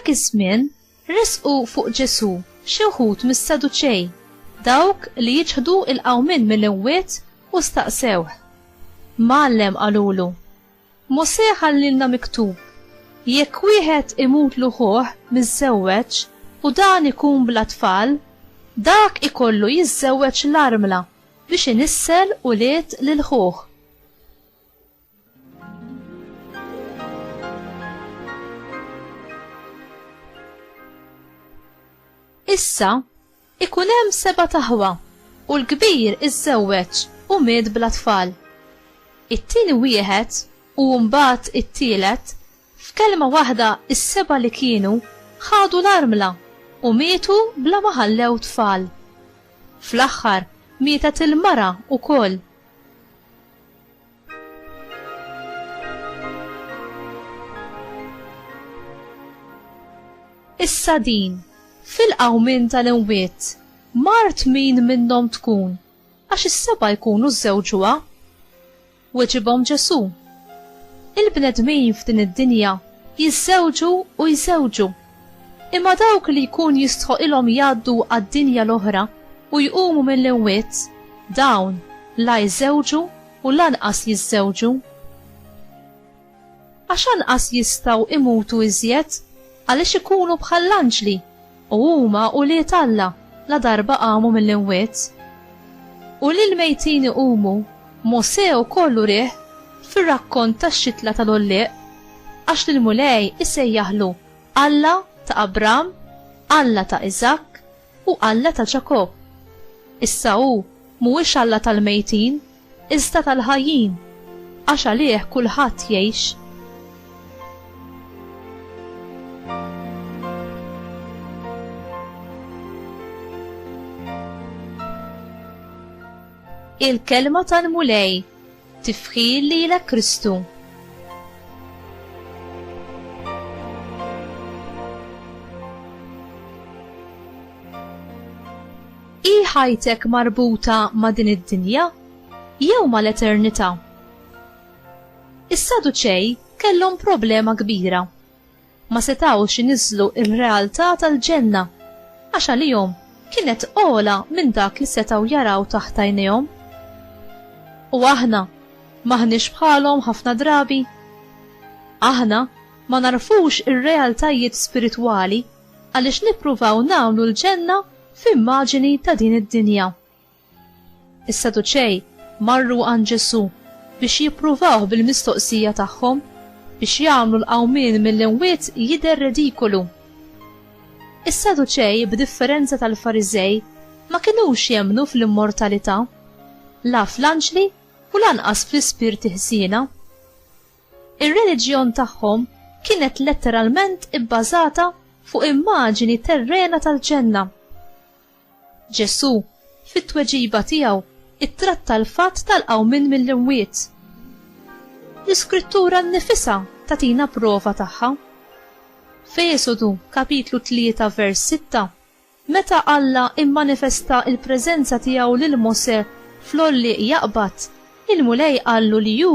Dak iż-żmien resqu fuq Ġesu xi wħud mis-Saduċej, dawk li jiġħdu il-qawmien mill-imwiet u staqsewh. Mgħallem qalulu, Mosè ħallilna miktub, jekk wieħed imut luħuh miż-żewweġ u dan ikun bla tfal, dak ikollu jiżżewweġ l-armla biex inissel ulied lil ħuh. Issa ikun hemm 7 taħwa u l-kbir iżżewweġ u miet bla tfal. It-tieni wieħed u mbagħad it-tielet f'kelma waħda is-7 li kienu ħadu l-armla u mietu bla ma ħallew tfal. Fl-aħħar mietet il-mara wkoll. Issa din fil-qawmien tal-imwiet mart min minnhom tkun għax is-7 jkunu żżewġuha. Weġibhom Ġesu, il-bnedmin f'din id-dinja jiżżewġu u jżewġu, imma dawk li jkun jistħoqilhom jgħaddu għad-dinja l-oħra u jqumu mill-imwiet dawn la jżewġu u lanqas jiżżewġu. Għax anqas jistgħu imutu iżjed għaliex ikunu bħal l-anġli u huma ulied Alla la darba qamu mill-imwiet. U lil mejtin iqumu Mosè wkoll rih fir-rakkont tax-xitla tal-Ollieq għax lill-mulej isejjaħlu Alla ta' Abram, Alla ta' Iżak u Alla ta' Ġakob. Issa hu mhuwiex Alla tal-mejtin, iżda tal-ħajjin għax għalih kulħadd jgħix. Il-kelma tal-mulej tifħil lilek Kristu. I ħajtek marbuta ma' din id-dinja jew mal-eternità? Is-Saduċej kellhom problema kbira. Ma setgħux iniżlu r-realtà tal-ġenna għax għalihom kienet ogħla minn dak li setgħu jaraw taħt għajnejhom. U aħna maħniex bħalhom ħafna drabi. Aħna ma narfux ir-realtajiet spiritwali għaliex nippruvaw nagħmlu l-ġenna f'immaġini ta' din id-dinja. Is-Saduċej marru għand Ġesu biex jippruvaw bil-mistoqsija tagħhom biex jagħmlu l-qawmien mill-imwiet jidher redikolu. Is-Saduċej b'differenza tal-Fariżej ma kinux jemmnu fl-immortalità, la fl-anġli u lanqas fl-ispirti ħsiena. Ir-reliġjon tagħhom kienet letteralment ibbażata fuq immaġini terrena tal-ġenna. Ġesu fit-tweġiba tiegħu ittratta l-fatt tal-qawmien mill-imwiet. L-Iskrittura nnifisha tagħtina prova tagħha. F'Esodu kapitlu 3 vers 6 meta Alla immanifesta il-preżenza tiegħu lil Mosè fl-Ollieq jaqbad, il-mulej qallu li hu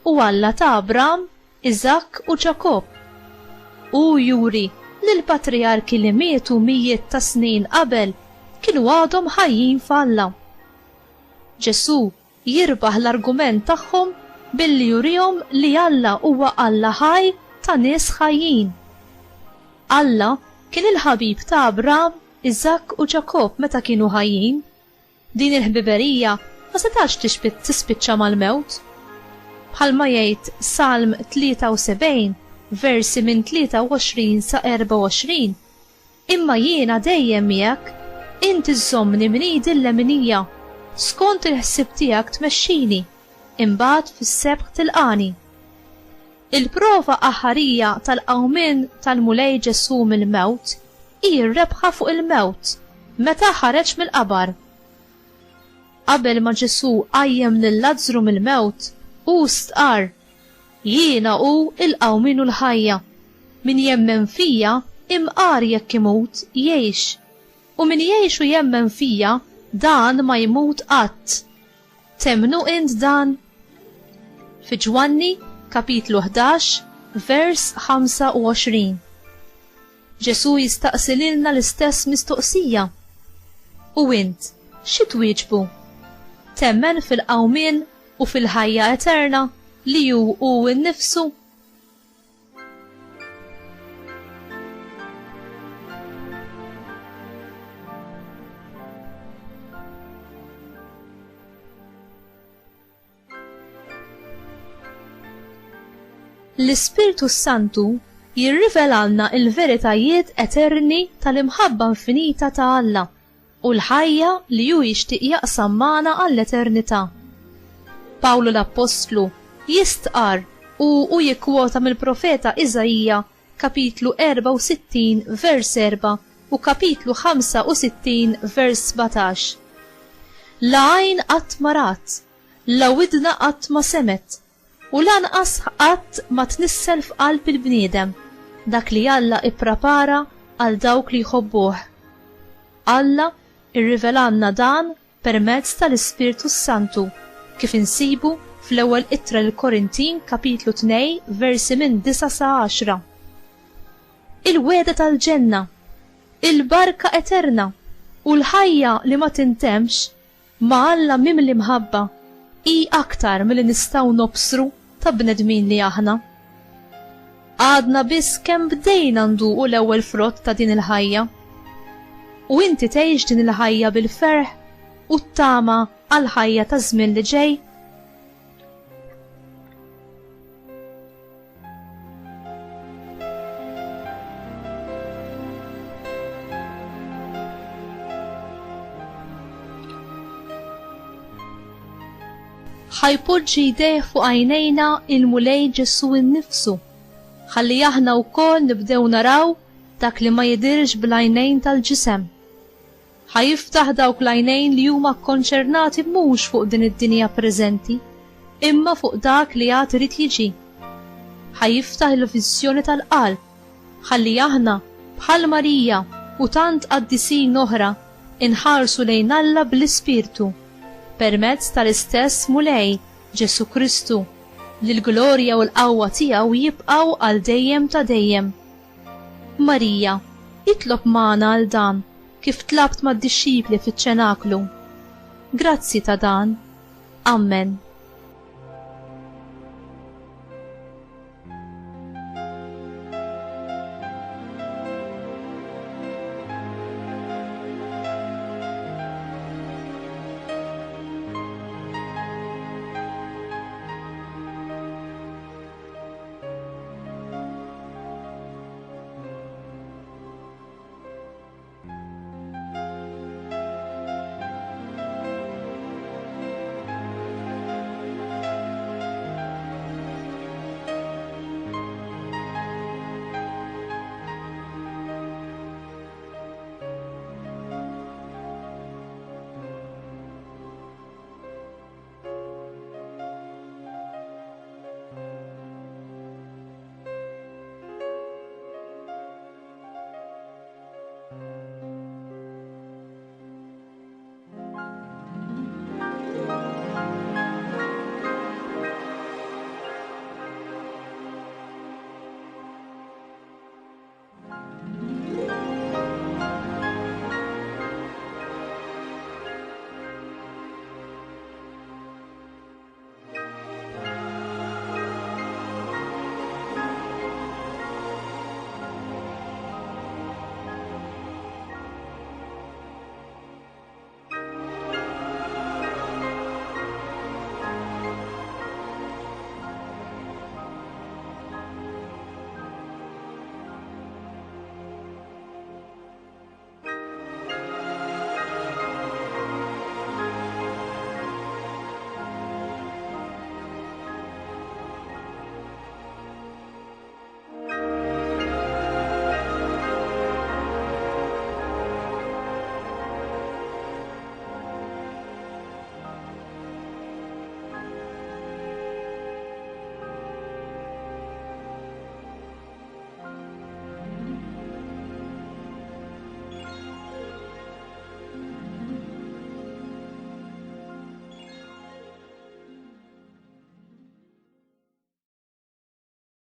u Alla ta' Abram, Iżak u Ġakob. U juri li l-patriarki li mietu mijiet ta' snin qabel kienu għadhom ħajjin f'Alla. Ġesu jirbaħ l-argument tagħhom billi jurihom li Alla huwa Alla ħaj ta' nies ħajjin. Alla kien il-ħabib ta' Abram, Iżak u Ġakob meta kienu ħajjin. Din il-ħbiberija ma setax tispiċċa mal-mewt. Bħalma jgħid Salm 73 versi minn 23 sa 24, imma jiena dejjem miegħek, inti żommni minn idi l-leminija, skont il-ħsieb tiegħek tmexxini, imbagħad fis-sebħ tilqani. Il-prova aħħarija tal-qawmien tal-mulej Ġesu mill-mewt hi r-rebħa fuq il-mewt meta ħareġ mill-qabar. Qabel ma Ġesu qajjem lil Lażru mill-mewt u stqar, jiena hu il-qawmien u l-ħajja, min jemmen fija imqar jekk imut jgħix, u min jgħix u jemmen fija dan ma jmut qatt. Temnu int dan? Fi Ġwanni kapitlu 11 vers 25. Ġesu jistaqsi lilna l-istess mistoqsija. U int, xi twieġbu? Temmen fil-qawmien u fil-ħajja eterna li hu nnifsu? L-Ispiritu Santu jirrivelalna il-veritajiet eterni tal-imħabba infinita ta' Alla u l-ħajja li hu jixtieq jaqsam magħna għall-eternità. Pawlu l-Apostlu jistqar u jikkwota mill-profeta Iżajija kapitlu 64 vers 4 u kapitlu 65 vers 17. La għajn qatt ma rat, la widna qatt ma semet, u lanqas qatt ma tnissel f'qalb il-bniedem dak li Alla ipprepara għal dawk li jħobbuh. Alla irrivelanna dan permezz tal-Ispiritu Santu kif insibu fl-ewwel ittra l-Korintin kapitlu 2 versi minn 9 sa 10. Il-weda tal-ġenna, il-barka eterna u l-ħajja li ma tintemx ma Alla mimli mħabba hi aktar milli nistgħu nobsru ta' bnedmin li aħna. Għadna biss kemm bdejna nduqu l-ewwel frott ta' din il-ħajja. U inti tgħix din il-ħajja bil-ferħ u t-tama għal-ħajja ta' żmien li ġej. ħajpoġġi jdejh fuq għajnejna il-mulej Ġesu nnifsu, ħalli aħna wkoll nibdew naraw dak li ma jidirx bl-għajnejn tal-ġisem. Ħajiftaħ dawk l-għajnejn li huma kkonċernati mhux fuq din id-dinja preżenti, imma fuq dak li għad irid jiġi. Ħajiftaħ il-viżjoni tal-qalb, ħalli aħna bħal Marija u tant qaddisin oħra inħarsu lejn Alla bl-Ispirtu permezz tal-istess mulej Ġesu Kristu li l-glorja u l-qawwa tiegħu jibqgħu għal dejjem ta' dejjem. Marija, itlob magħna għal dan kif tlabt mad-dixxipli fiċ-ċenaklu. Grazzi ta' dan. Amen.